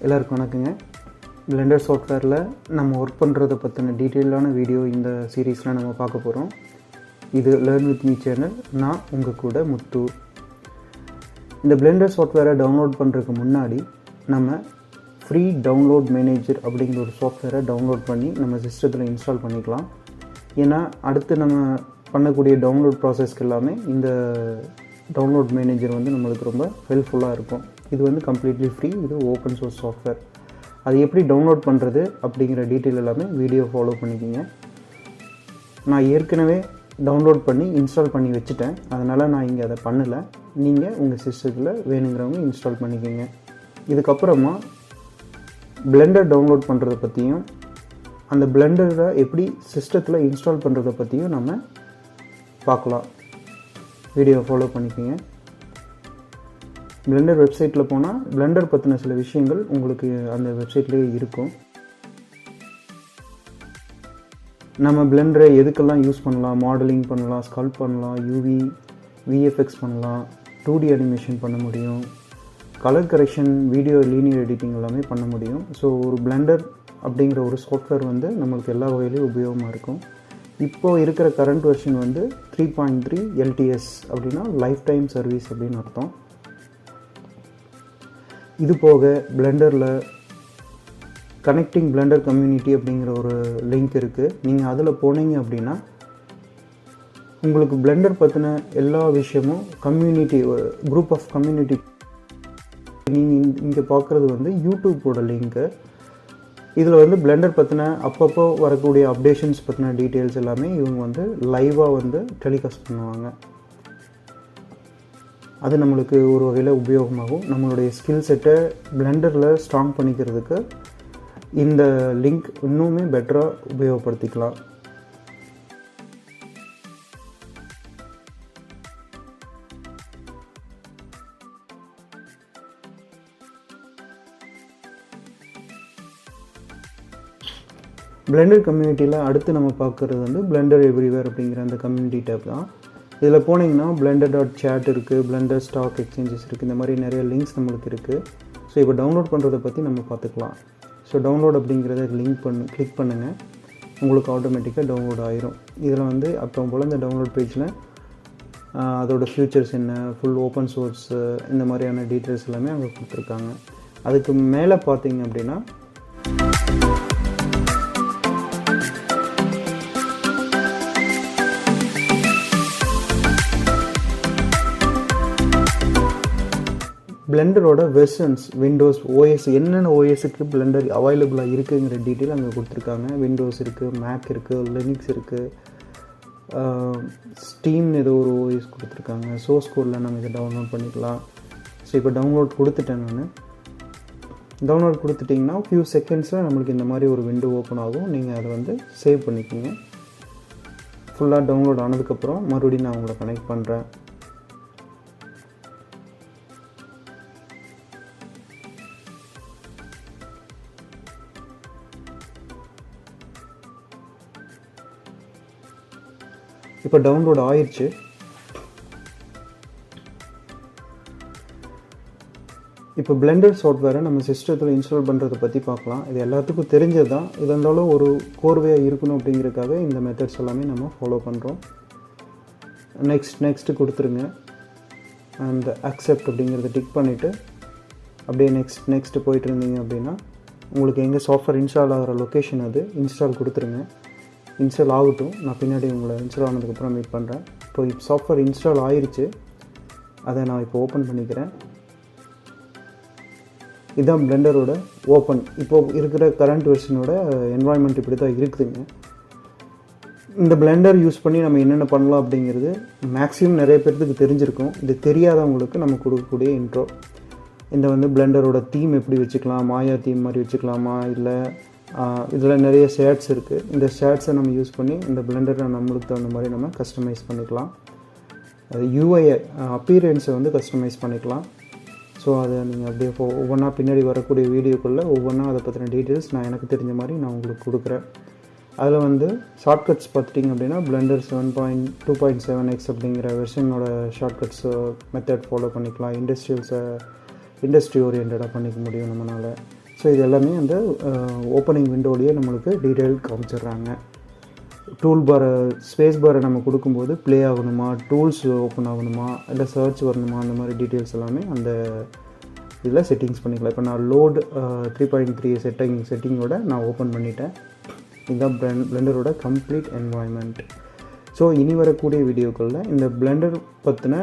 எல்லாருக்கும் வணக்கங்க. பிளெண்டர் சாஃப்ட்வேரில் நம்ம ஒர்க் பண்ணுறதை பற்றின டீட்டெயிலான வீடியோ இந்த சீரீஸில் நம்ம பார்க்க போகிறோம். இது லேர்ன் வித் மீ சேனல். நான் உங்கள் கூட முத்து. இந்த பிளெண்டர் சாஃப்ட்வேரை டவுன்லோட் பண்ணுறதுக்கு முன்னாடி நம்ம ஃப்ரீ டவுன்லோட் மேனேஜர் அப்படிங்கிற ஒரு சாஃப்ட்வேரை டவுன்லோட் பண்ணி நம்ம சிஸ்டத்தில் இன்ஸ்டால் பண்ணிக்கலாம். ஏன்னா அடுத்து நம்ம பண்ணக்கூடிய டவுன்லோட் ப்ராசஸ்க்கு எல்லாமே இந்த டவுன்லோட் மேனேஜர் நம்மளுக்கு ரொம்ப ஹெல்ப்ஃபுல்லாக இருக்கும். இது கம்ப்ளீட்லி ஃப்ரீ. இது ஓப்பன் சோர்ஸ் சாஃப்ட்வேர். அது எப்படி டவுன்லோட் பண்ணுறது அப்படிங்கிற டீட்டெயில் எல்லாமே வீடியோ ஃபாலோ பண்ணிக்கிங்க. நான் ஏற்கனவே டவுன்லோட் பண்ணி இன்ஸ்டால் பண்ணி வச்சுட்டேன், அதனால் நான் இங்கே அதை பண்ணலை. நீங்கள் உங்கள் சிஸ்டத்தில் வேணுங்கிறவங்க இன்ஸ்டால் பண்ணிக்கோங்க. இதுக்கப்புறமா பிளெண்டர் டவுன்லோட் பண்ணுறதை பற்றியும் அந்த பிளெண்டரை எப்படி சிஸ்டத்தில் இன்ஸ்டால் பண்ணுறதை பற்றியும் நம்ம பார்க்கலாம். வீடியோ ஃபாலோ பண்ணிக்கோங்க. பிளெண்டர் வெப்சைட்டில் போனால் பிளெண்டர் பற்றின சில விஷயங்கள் உங்களுக்கு அந்த வெப்சைட்லேயே இருக்கும். நம்ம பிளெண்டரை எதுக்கெல்லாம் யூஸ் பண்ணலாம், மாடலிங் பண்ணலாம், ஸ்கல்ப் பண்ணலாம், யூவி விஎஃப்எக்ஸ் பண்ணலாம், 2D அனிமேஷன் பண்ண முடியும், colour correction, video linear editing எல்லாமே பண்ண முடியும். ஸோ ஒரு பிளெண்டர் அப்படிங்கிற ஒரு சாஃப்ட்வேர் நம்மளுக்கு எல்லா வகையிலையும் உபயோகமாக இருக்கும். இப்போது இருக்கிற கரண்ட் வெர்ஷன் 3.3 LTS அப்படின்னா லைஃப் டைம் சர்வீஸ் அப்படின்னு அர்த்தம். இது போக பிளெண்டரில் கனெக்டிங் பிளெண்டர் கம்யூனிட்டி அப்படிங்கிற ஒரு லிங்க் இருக்குது. நீங்கள் அதில் போனீங்க அப்படின்னா உங்களுக்கு பிளெண்டர் பற்றின எல்லா விஷயமும் கம்யூனிட்டி, ஒரு குரூப் ஆஃப் கம்யூனிட்டி. நீங்கள் இங்கே பார்க்குறது யூடியூப்போட லிங்க்கு. இதில் பிளெண்டர் பற்றின அப்பப்போ வரக்கூடிய அப்டேஷன்ஸ் பற்றின டீட்டெயில்ஸ் எல்லாமே இவங்க லைவாக டெலிகாஸ்ட் பண்ணுவாங்க. அது நம்மளுக்கு ஒரு வகையில் உபயோகமாகும். நம்மளுடைய ஸ்கில் செட்டை பிளெண்டரில் ஸ்ட்ராங் பண்ணிக்கிறதுக்கு இந்த லிங்க் இன்னுமே பெட்டராக உபயோகப்படுத்திக்கலாம். பிளெண்டர் கம்யூனிட்டியில் அடுத்து நம்ம பார்க்குறது பிளெண்டர் எவ்ரிவேர் அப்படிங்கிற அந்த கம்யூனிட்டி டேப் தான். இதில் போனீங்கன்னா blender.chat இருக்குது, பிளெண்டர் ஸ்டாக் எக்ஸ்சேஞ்சஸ் இருக்குது, இந்த மாதிரி நிறைய லிங்க்ஸ் நம்மளுக்கு இருக்குது. ஸோ இப்போ டவுன்லோட் பண்ணுறதை பற்றி நம்ம பார்த்துக்கலாம். ஸோ டவுன்லோட் அப்படிங்கிறத கிளிக் பண்ணுங்கள். உங்களுக்கு ஆட்டோமேட்டிக்காக டவுன்லோட் ஆயிரும். இதில் அப்போ போல் இந்த டவுன்லோட் பேஜில் அதோடய ஃபியூச்சர்ஸ் என்ன, ஃபுல் ஓப்பன் சோர்ஸ், இந்த மாதிரியான டீட்டெயில்ஸ் எல்லாமே அங்கே கொடுத்துருக்காங்க. அதுக்கு மேலே பார்த்தீங்க அப்படின்னா பிளெண்டரோட வெர்ஷன்ஸ், விண்டோஸ், ஓஎஸ், என்னென்ன ஓஎஸுக்கு பிளெண்டர் அவைலபிளாக இருக்குங்கிற டீட்டெயில் அங்கே கொடுத்துருக்காங்க. விண்டோஸ் இருக்குது, மேக் இருக்குது, லினக்ஸ் இருக்குது, ஸ்டீம்னு ஏதோ ஒரு ஓஎஸ் கொடுத்துருக்காங்க. சோர்ஸ் கோடில் நம்ம இதை டவுன்லோட் பண்ணிக்கலாம். ஸோ இப்போ டவுன்லோட் கொடுத்துட்டேன். நான் டவுன்லோட் கொடுத்துட்டிங்கன்னா ஃபியூ செகண்ட்ஸில் நம்மளுக்கு இந்த மாதிரி ஒரு விண்டோ ஓப்பன் ஆகும். நீங்கள் அதை சேவ் பண்ணிக்கோங்க. ஃபுல்லாக டவுன்லோட் ஆனதுக்கப்புறம் மறுபடியும் நான் உங்களை கனெக்ட் பண்ணுறேன். இப்போ டவுன்லோட் ஆயிடுச்சு. இப்போ பிளெண்டர் சாஃப்ட்வேரை நம்ம சிஸ்டத்தில் இன்ஸ்டால் பண்ணுறதை பற்றி பார்க்கலாம். இது எல்லாத்துக்கும் தெரிஞ்சது தான். இது இருந்தாலும் ஒரு கோர்வையாக இருக்கணும் அப்படிங்கிறதுக்காக இந்த மெத்தட்ஸ் எல்லாமே நம்ம ஃபாலோ பண்ணுறோம். நெக்ஸ்ட்டு கொடுத்துருங்க. அந்த அக்செப்ட் அப்படிங்கிறத டிக் பண்ணிவிட்டு அப்படியே நெக்ஸ்ட்டு போயிட்டு இருந்தீங்க அப்படின்னா உங்களுக்கு எங்கே சாஃப்ட்வேர் இன்ஸ்டால் ஆகிற லொக்கேஷன் அது இன்ஸ்டால் கொடுத்துருங்க. இன்ஸ்டால் ஆகட்டும். நான் பின்னாடி உங்களை இன்ஸ்டால் ஆனதுக்கப்புறம் மீட் பண்ணுறேன். இப்போ சாஃப்ட்வேர் இன்ஸ்டால் ஆகிருச்சு. அதை நான் இப்போ ஓப்பன் பண்ணிக்கிறேன். இதுதான் பிளெண்டரோட ஓப்பன். இப்போது இருக்கிற கரண்ட் வெர்ஷனோட என்வாயன்மெண்ட் இப்படி தான் இருக்குதுங்க. இந்த பிளெண்டர் யூஸ் பண்ணி நம்ம என்னென்ன பண்ணலாம் அப்படிங்கிறது மேக்ஸிமம் நிறைய பேர்த்துக்கு தெரிஞ்சிருக்கும். இது தெரியாதவங்களுக்கு நம்ம கொடுக்கக்கூடிய இன்ட்ரோ. இந்த பிளெண்டரோட தீம் எப்படி வச்சுக்கலாம், மாயா தீம் மாதிரி வச்சுக்கலாமா, இல்லை இதில் நிறைய ஷேட்ஸ் இருக்குது. இந்த ஷேட்ஸை நம்ம யூஸ் பண்ணி இந்த பிளெண்டரை நம்மளுக்கு தகுந்த மாதிரி நம்ம கஸ்டமைஸ் பண்ணிக்கலாம். அது யூஐ அப்பீரியன்ஸை கஸ்டமைஸ் பண்ணிக்கலாம். ஸோ அதை நீங்கள் அப்படியே ஒவ்வொன்றா பின்னாடி வரக்கூடிய வீடியோக்குள்ளே ஒவ்வொன்றா அதை பற்றின டீட்டெயில்ஸ் நான் எனக்கு தெரிஞ்ச மாதிரி நான் உங்களுக்கு கொடுக்குறேன். அதில் ஷார்ட்கட்ஸ் பார்த்துட்டிங்க அப்படின்னா பிளெண்டர் 7.2.7x அப்படிங்கிற வெர்ஷனோட ஷார்ட்கட்ஸ் மெத்தட் ஃபாலோ பண்ணிக்கலாம். இண்டஸ்ட்ரி ஓரியன்டாக பண்ணிக்க முடியும் நம்மளால். ஸோ இது எல்லாமே அந்த ஓப்பனிங் விண்டோலேயே நம்மளுக்கு டீட்டெயில் காமிச்சிடுறாங்க. டூல் பாரை ஸ்பேஸ் பாரை நம்ம கொடுக்கும்போது ப்ளே ஆகணுமா, டூல்ஸ் ஓப்பன் ஆகணுமா, இல்லை சர்ச் வரணுமா, அந்த மாதிரி டீட்டெயில்ஸ் எல்லாமே அந்த இதில் செட்டிங்ஸ் பண்ணிக்கலாம். இப்போ நான் லோட் 3.3 செட்டிங்கோட நான் ஓப்பன் பண்ணிட்டேன். இதுதான் பிளெண்டரோட கம்ப்ளீட் என்வாயன்மெண்ட். ஸோ இனி வரக்கூடிய வீடியோக்களில் இந்த பிளெண்டர் பற்றின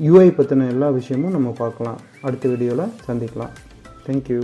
UI பற்றின எல்லா விஷயமும் நம்ம பார்க்கலாம். அடுத்த வீடியோவில் சந்திக்கலாம். தேங்க்யூ.